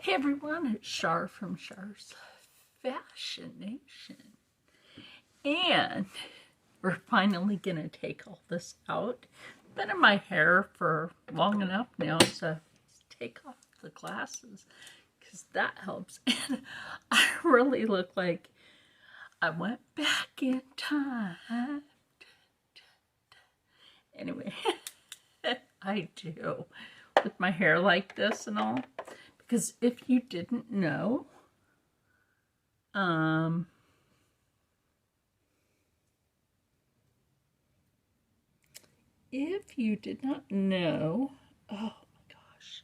Hey everyone, it's Char from Char's Fashion Nation. And we're finally going to take all this out. Been in my hair for long enough now, so let's take off the glasses because that helps. And I really look like I went back in time. Anyway, I do with my hair like this and all. Because if you didn't know, if you did not know, oh my gosh,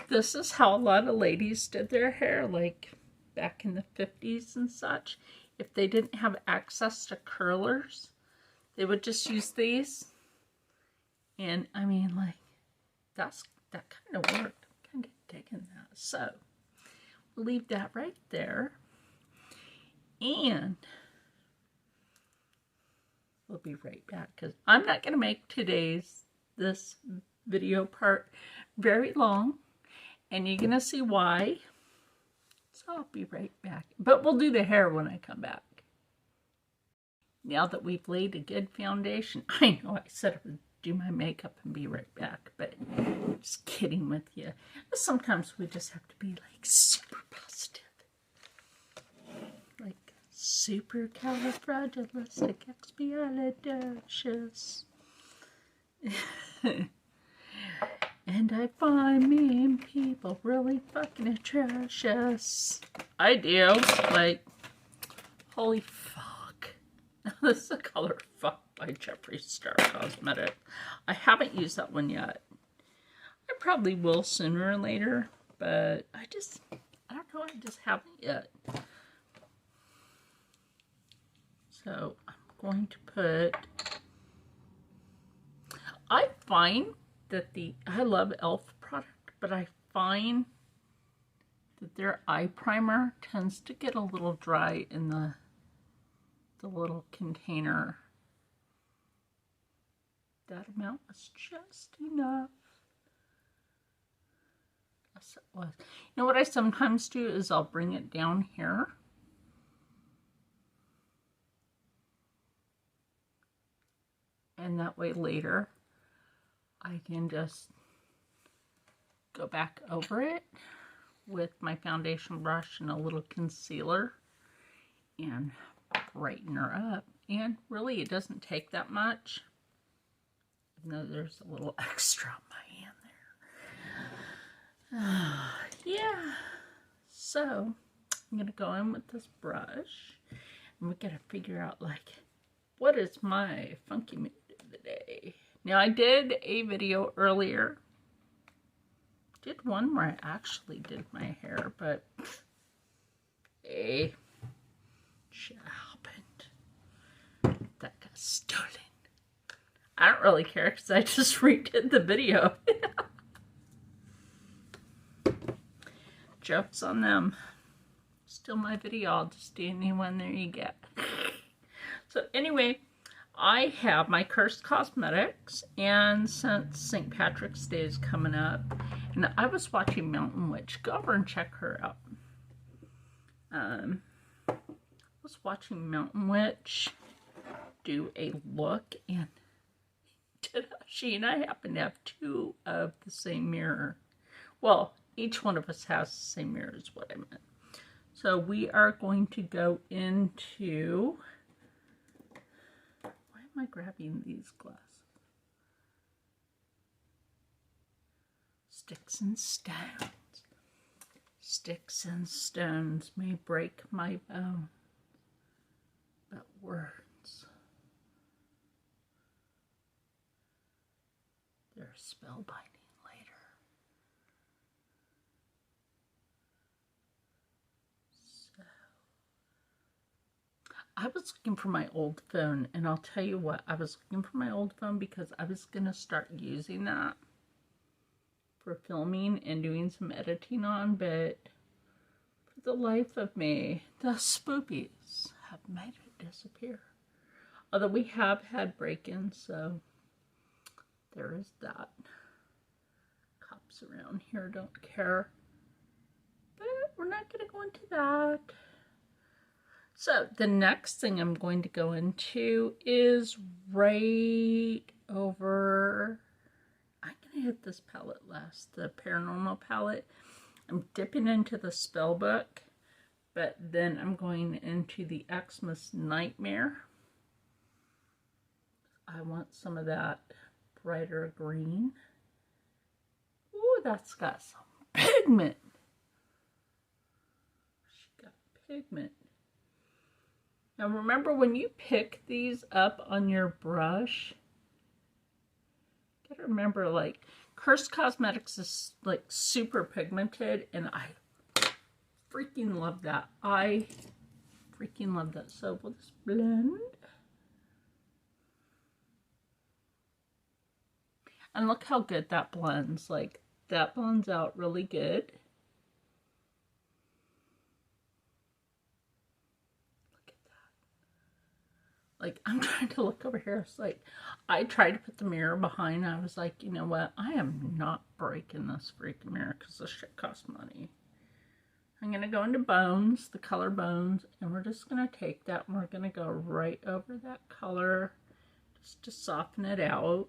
this is how a lot of ladies did their hair, like back in the 50s and such. If they didn't have access to curlers, they would just use these. And I mean, like, that kind of worked. I'm kind of digging that. So, we'll leave that right there. And we'll be right back because I'm not going to make this video part very long, and you're going to see why. So I'll be right back. But we'll do the hair when I come back. Now that we've laid a good foundation, I know I said I would do my makeup and be right back, but I'm just kidding with you. Sometimes we just have to be like super positive. Like supercalifragilisticexpialidocious. And I find mean people really fucking atrocious. I do. Like, holy fuck. This is the color Fuck by Jeffree Star Cosmetics. I haven't used that one yet. I probably will sooner or later, but I don't know, I just haven't yet. So I'm going to put, I find that I love e.l.f. product, but I find that their eye primer tends to get a little dry in the little container. That amount was just enough. Yes, it was. You know what I sometimes do is I'll bring it down here. And that way later I can just go back over it with my foundation brush and a little concealer and brighten her up. And really, it doesn't take that much. Even though there's a little extra on my hand there. Yeah. So, I'm going to go in with this brush. And we got to figure out, like, what is my funky mood of the day? Now, I did a video earlier. Did one where I actually did my hair, but shit happened. That got stolen. I don't really care because I just redid the video. Jokes on them. Still my video. I'll just do anyone there you get. So anyway, I have my Cursed Cosmetics, and since St. Patrick's Day is coming up, and I was watching Mountain Witch. Go over and check her out. I was watching Mountain Witch do a look, and she and I happen to have two of the same mirror. Well, each one of us has the same mirror is what I meant. So we are going to go into... Why am I grabbing these glasses? Sticks and stones. Sticks and stones may break my bones, but words, they're spellbinding later. So, I was looking for my old phone, and I'll tell you what, I was looking for my old phone because I was going to start using that for filming and doing some editing on, but for the life of me, the spoopies have made it disappear. Although we have had break-ins, so there is that. Cops around here don't care. going to go into that. So the next thing I'm going to go into is right over, I'm going to hit this palette last, the Paranormal palette. I'm dipping into the spell book, but then I'm going into the Xmas Nightmare. I want some of that brighter green. Ooh, that's got some pigment. She got pigment. Now remember, when you pick these up on your brush, you gotta remember, like, Cursed Cosmetics is like super pigmented, and I freaking love that. I freaking love that. So we'll just blend. And look how good that blends. Like, that blends out really good. Like, I'm trying to look over here. It's like, I tried to put the mirror behind. I was like, you know what? I am not breaking this freaking mirror because this shit costs money. I'm going to go into Bones, the color Bones, and we're just going to take that and we're going to go right over that color just to soften it out.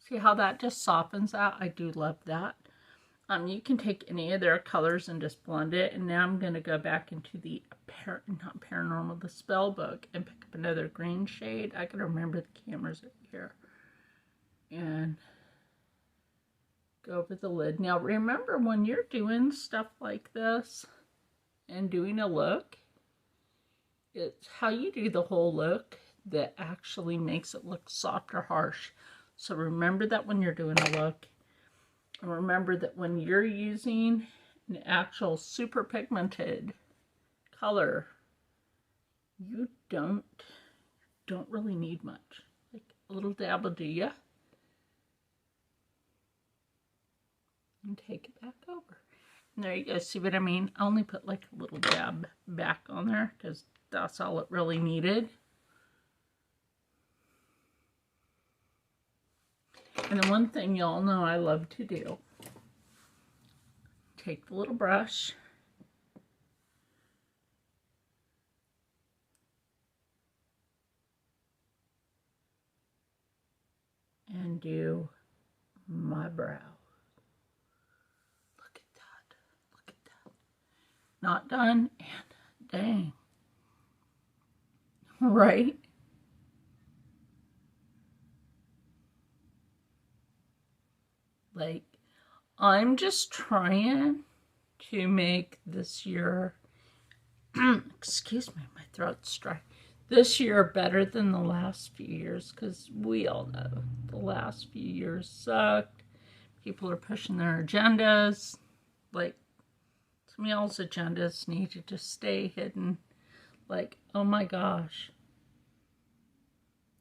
See how that just softens out? I do love that. You can take any of their colors and just blend it. And now I'm going to go back into the, not Paranormal, the spell book, and pick up another green shade. I gotta remember the cameras are here. And go over the lid. Now remember, when you're doing stuff like this and doing a look, it's how you do the whole look that actually makes it look soft or harsh. So remember that when you're doing a look. And remember that when you're using an actual super pigmented color, you don't really need much. Like a little dab will do ya. And take it back over. And there you go. See what I mean? I only put like a little dab back on there because that's all it really needed. And the one thing y'all know I love to do, take the little brush and do my brow. Look at that. Look at that. Not done, and dang. Right? Like, I'm just trying to make this year, excuse me, my throat's dry, this year better than the last few years, because we all know the last few years sucked. People are pushing their agendas. Like, some of y'all's agendas need to just stay hidden. Like, oh my gosh.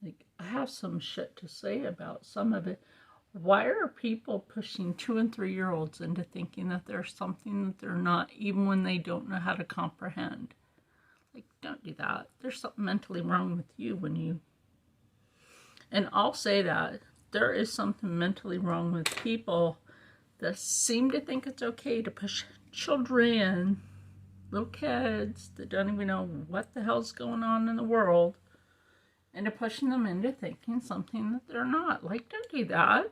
Like, I have some shit to say about some of it. Why are people pushing 2- and 3-year-olds into thinking that they're something that they're not, even when they don't know how to comprehend? Like, don't do that. There's something mentally wrong with you when you... And I'll say that. There is something mentally wrong with people that seem to think it's okay to push children, little kids that don't even know what the hell's going on in the world, into pushing them into thinking something that they're not. Like, don't do that.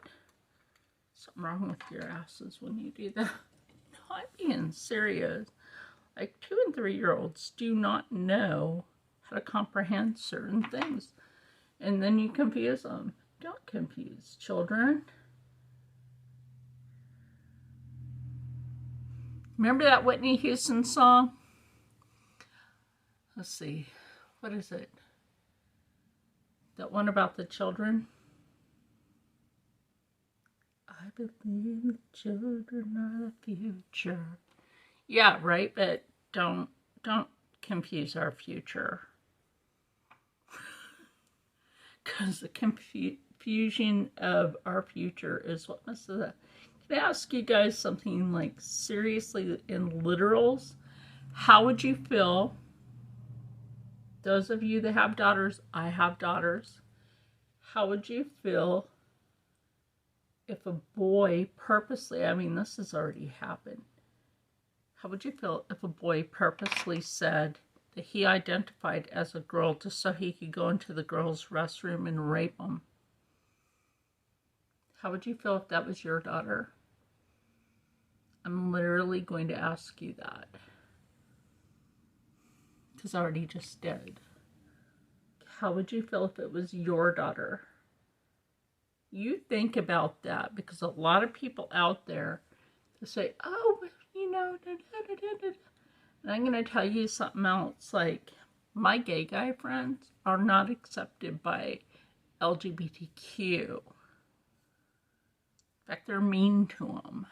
Something wrong with your asses when you do that. No, I'm being serious. Like, 2- and 3-year-olds do not know how to comprehend certain things. And then you confuse them. Don't confuse children. Remember that Whitney Houston song? Let's see. What is it? That one about the children? I believe the children are the future. Yeah, right, but don't confuse our future. Because the confusion of our future is what messes up. Can I ask you guys something, like, seriously, in literals? How would you feel, those of you that have daughters, I have daughters, how would you feel if a boy purposely, I mean, this has already happened. How would you feel if a boy purposely said that he identified as a girl just so he could go into the girls' restroom and rape them? How would you feel if that was your daughter? I'm literally going to ask you that. Because I already just did. How would you feel if it was your daughter? You think about that, because a lot of people out there say, oh, you know, da, da, da, da, da. And I'm going to tell you something else. Like, my gay guy friends are not accepted by LGBTQ. In fact, they're mean to them.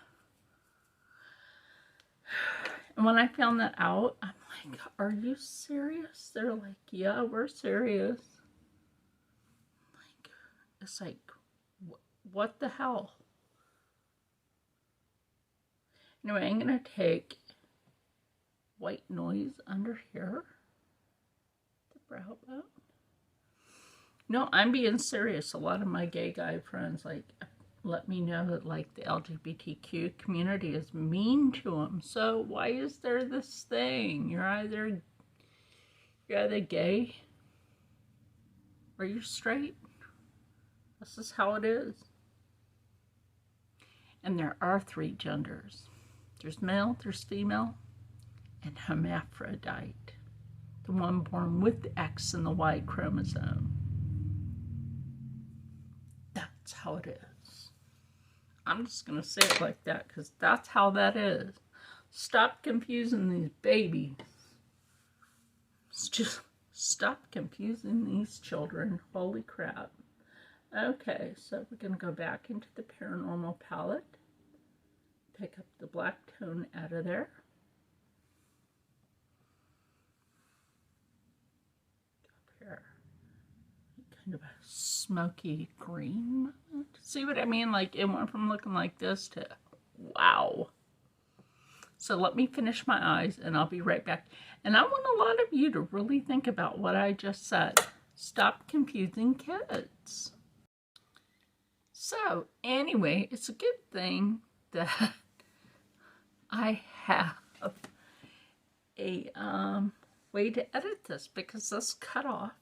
And when I found that out, I'm like, are you serious? They're like, yeah, we're serious. Like, it's like, what the hell? Anyway, I'm going to take white noise under here. The brow bone. No, I'm being serious. A lot of my gay guy friends, like, let me know that, like, the LGBTQ community is mean to them. So why is there this thing? You're either gay or you're straight. This is how it is. And there are 3 genders. There's male, there's female, and hermaphrodite. The one born with the X and the Y chromosome. That's how it is. I'm just going to say it like that because that's how that is. Stop confusing these babies. Just stop confusing these children. Holy crap. Okay, so we're going to go back into the paranormal palette. Pick up the black tone out of there. Up here. Kind of a smoky green. See what I mean? Like, it went from looking like this to wow. So let me finish my eyes and I'll be right back. And I want a lot of you to really think about what I just said. Stop confusing kids. So anyway, it's a good thing that I have a way to edit this because this cut off.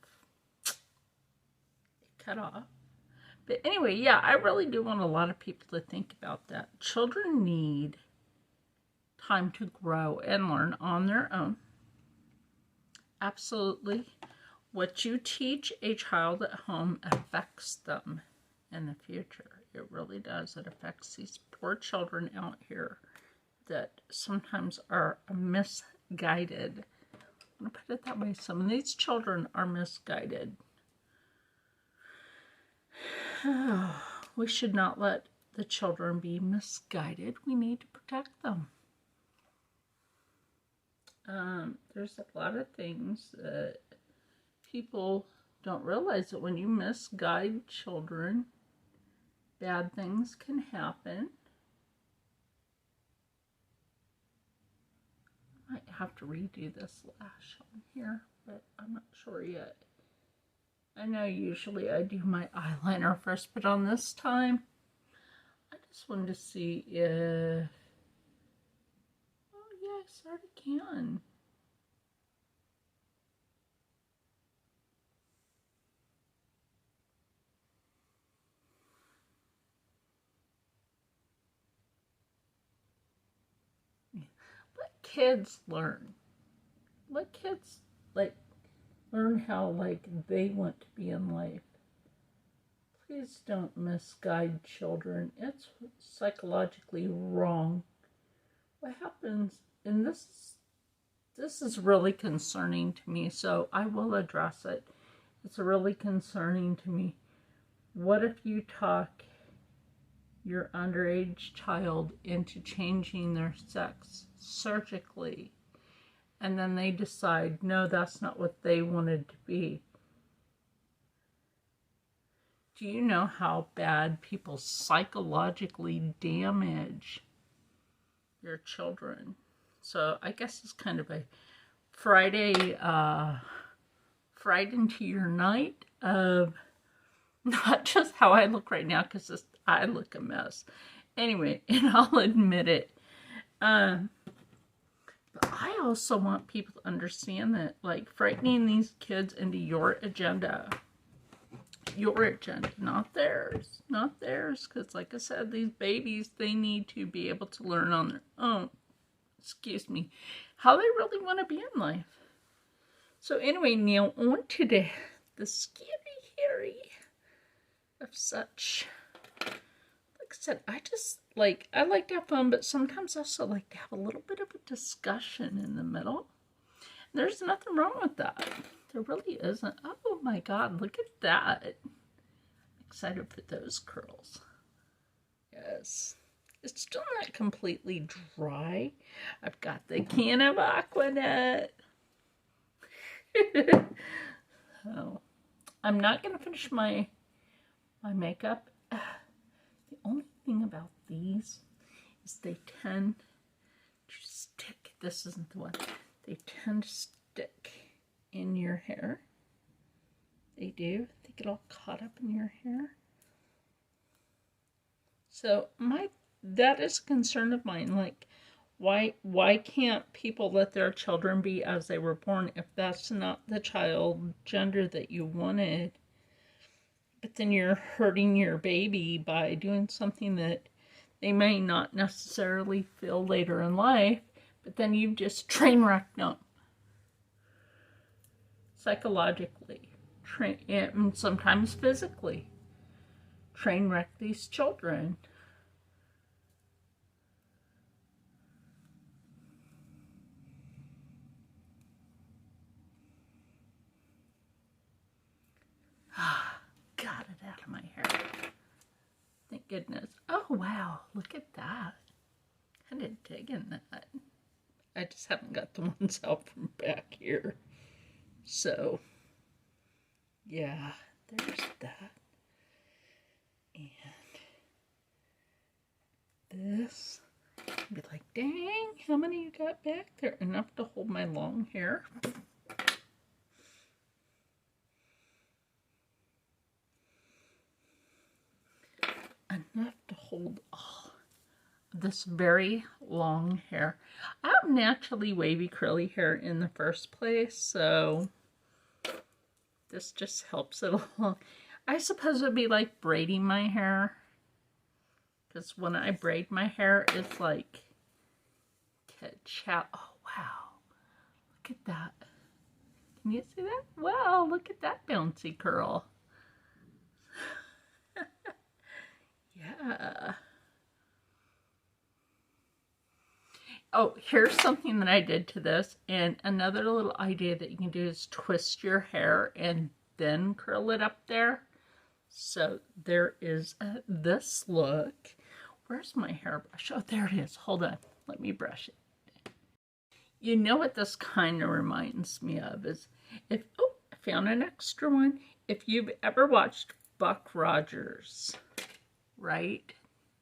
But anyway, yeah, I really do want a lot of people to think about that. Children need time to grow and learn on their own. Absolutely. What you teach a child at home affects them in the future. It really does. It affects these poor children out here that sometimes are misguided. I'm going to put it that way. Some of these children are misguided. We should not let the children be misguided. We need to protect them. There's a lot of things that people don't realize, that when you misguide children, bad things can happen. I might have to redo this lash on here, but I'm not sure yet. I know usually I do my eyeliner first, but on this time, I just wanted to see if... Oh yeah, I sort of can. Let kids learn. Let kids, like, learn how, like, they want to be in life. Please don't misguide children. It's psychologically wrong. What happens, and this is really concerning to me, so I will address it. It's really concerning to me. What if you talk your underage child into changing their sex surgically, and then they decide, no, that's not what they wanted to be? Do you know how bad people psychologically damage your children? So I guess it's kind of a Friday into your night of Not just how I look right now, because I look a mess. Anyway, and I'll admit it. But I also want people to understand that, like, frightening these kids into your agenda, not theirs, not theirs. Because, like I said, these babies, they need to be able to learn on their own, how they really want to be in life. So anyway, now on to the scary Harry of such. Like I said, I like to have fun, but sometimes I also like to have a little bit of a discussion in the middle. And there's nothing wrong with that. There really isn't. Oh my God, look at that. I'm excited for those curls. Yes. It's still not completely dry. I've got the can of Aquanet. So, I'm not going to finish my makeup. The only thing about these is they tend to stick. This isn't the one. They tend to stick in your hair. They do. They get all caught up in your hair. So that is a concern of mine. Like, why can't people let their children be as they were born if that's not the child gender that you wanted? But then you're hurting your baby by doing something that they may not necessarily feel later in life, but then you've just train wrecked them. Psychologically, and sometimes physically. Train wreck these children. Got it out of my hair. Thank goodness. Oh, wow. Look at that. Kind of digging that. I just haven't got the ones out from back here. So, yeah, there's that. And this. Be like, dang, how many you got back there? Enough to hold my long hair. Enough to hold all this very long hair. I have naturally wavy curly hair in the first place, so this just helps it along. I suppose it would be like braiding my hair, because when I braid my hair, it's like oh wow, look at that. Can you see that? Wow, look at that bouncy curl. Yeah. Oh, here's something that I did to this, and another little idea that you can do is twist your hair and then curl it up there. So there is this look. Where's my hairbrush? Oh, there it is. Hold on. Let me brush it. You know what this kind of reminds me of is I found an extra one. If you've ever watched Buck Rogers, right?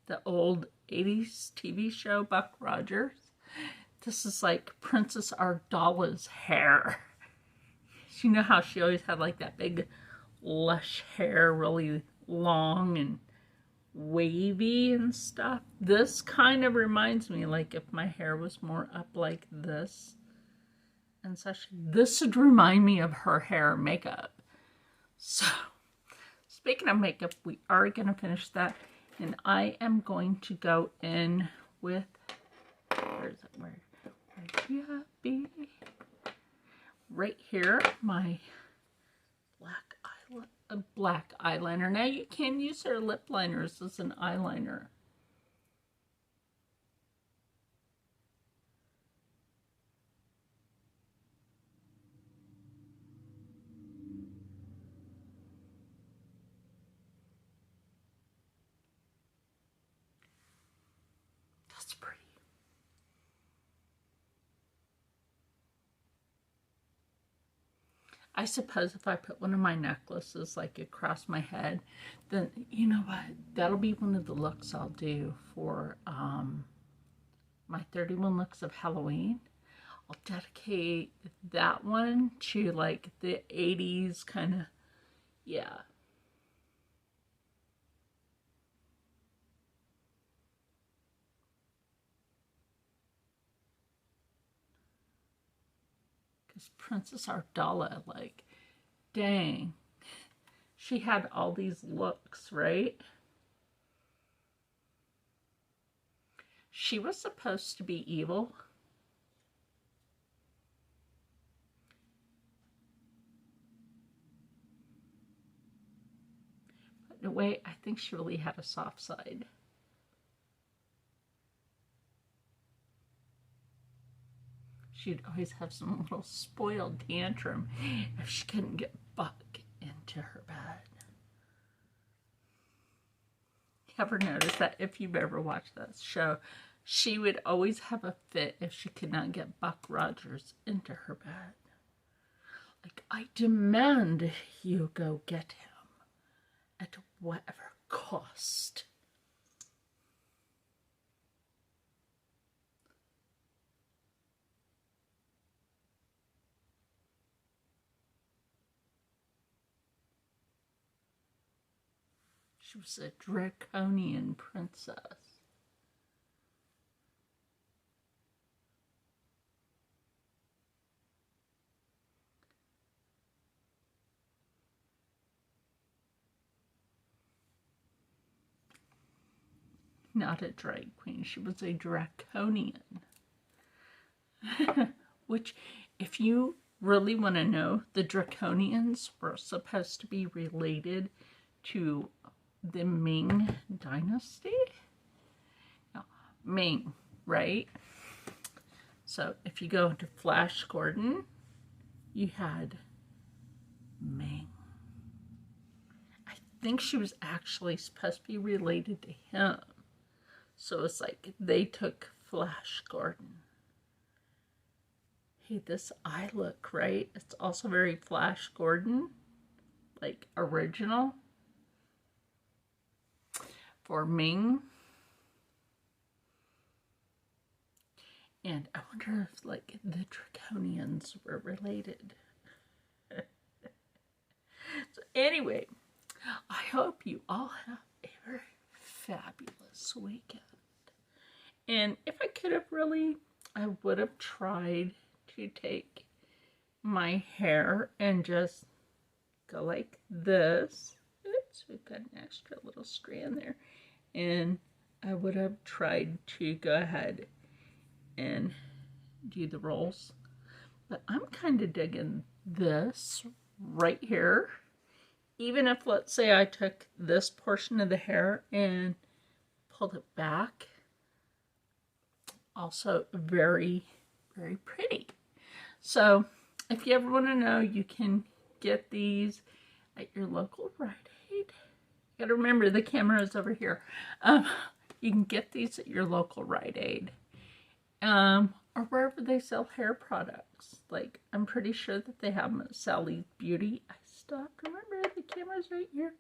The old 80s TV show, Buck Rogers. This is like Princess Ardala's hair. You know how she always had like that big lush hair, really long and wavy and stuff. This kind of reminds me, like, if my hair was more up like this and such. This would remind me of her hair and makeup. So, speaking of makeup, we are going to finish that. And I am going to go in with, where is it? Where'd you be? Right here, my black eyeliner. Now you can use their lip liners as an eyeliner. That's pretty. I suppose if I put one of my necklaces like across my head, then you know what? That'll be one of the looks I'll do for my 31 looks of Halloween. I'll dedicate that one to like the 80s kind of, yeah. was Princess Ardala. Like, dang. She had all these looks, right? She was supposed to be evil. But in a way, I think she really had a soft side. She'd always have some little spoiled tantrum if she couldn't get Buck into her bed. Ever notice that if you've ever watched that show, she would always have a fit if she could not get Buck Rogers into her bed. Like, I demand you go get him at whatever cost. She was a draconian princess. Not a drag queen, she was a draconian. Which, if you really want to know, the draconians were supposed to be related to the Ming Dynasty? No, Ming, right? So if you go into Flash Gordon, you had Ming. I think she was actually supposed to be related to him. So it's like they took Flash Gordon. Hey, this eye look, right? It's also very Flash Gordon, like original. For Ming. And I wonder if, like, the Draconians were related. So anyway, I hope you all have a very fabulous weekend. And if I could have really, I would have tried to take my hair and just go like this. Oops, we've got an extra little strand there. And I would have tried to go ahead and do the rolls. But I'm kind of digging this right here. Even if, let's say, I took this portion of the hair and pulled it back. Also very, very pretty. So if you ever want to know, you can get these at your local Rite Aid. You gotta remember the camera is over here. You can get these at your local Rite Aid, or wherever they sell hair products. Like, I'm pretty sure that they have them at Sally's Beauty. I still have to remember the camera's right here.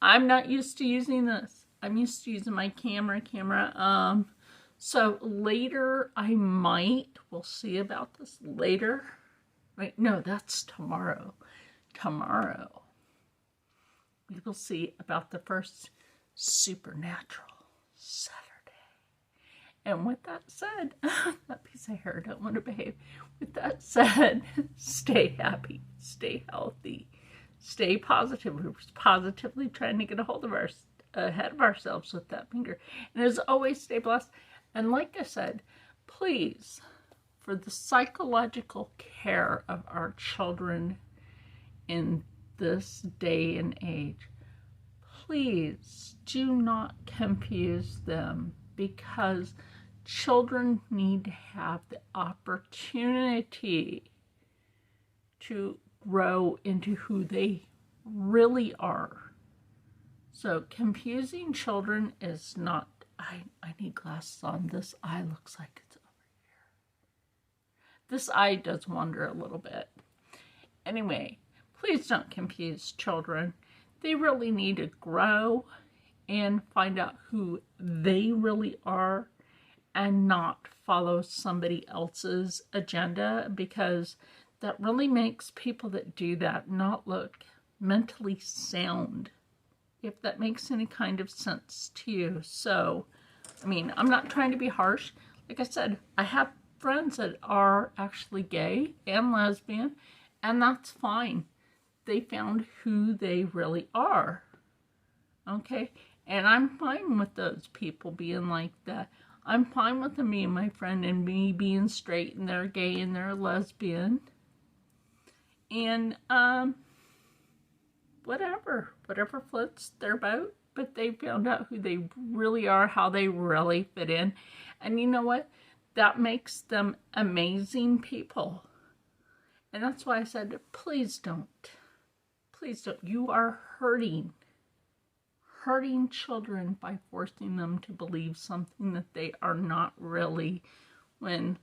I'm not used to using this. I'm used to using my camera. So later I might. We'll see about this later. Wait, no, that's tomorrow. Tomorrow we will see about the first Supernatural Saturday. And with that said, that piece of hair don't want to behave. With that said, stay happy, stay healthy, stay positive. We're positively trying to get ahead of ourselves with that finger. And as always, stay blessed. And like I said, please, for the psychological care of our children in this day and age, please do not confuse them, because children need to have the opportunity to grow into who they really are. So confusing children is not, I need glasses on. This eye looks like it's over here. This eye does wander a little bit. Anyway, please don't confuse children. They really need to grow and find out who they really are and not follow somebody else's agenda, because that really makes people that do that not look mentally sound, if that makes any kind of sense to you. So, I mean, I'm not trying to be harsh. Like I said, I have friends that are actually gay and lesbian, and that's fine. They found who they really are. Okay? And I'm fine with those people being like that. I'm fine with me and my friend and me being straight and they're gay and they're lesbian. And, whatever floats their boat. But they found out who they really are, how they really fit in. And you know what? That makes them amazing people. And that's why I said, please don't. Please don't. You are hurting children by forcing them to believe something that they are not really, when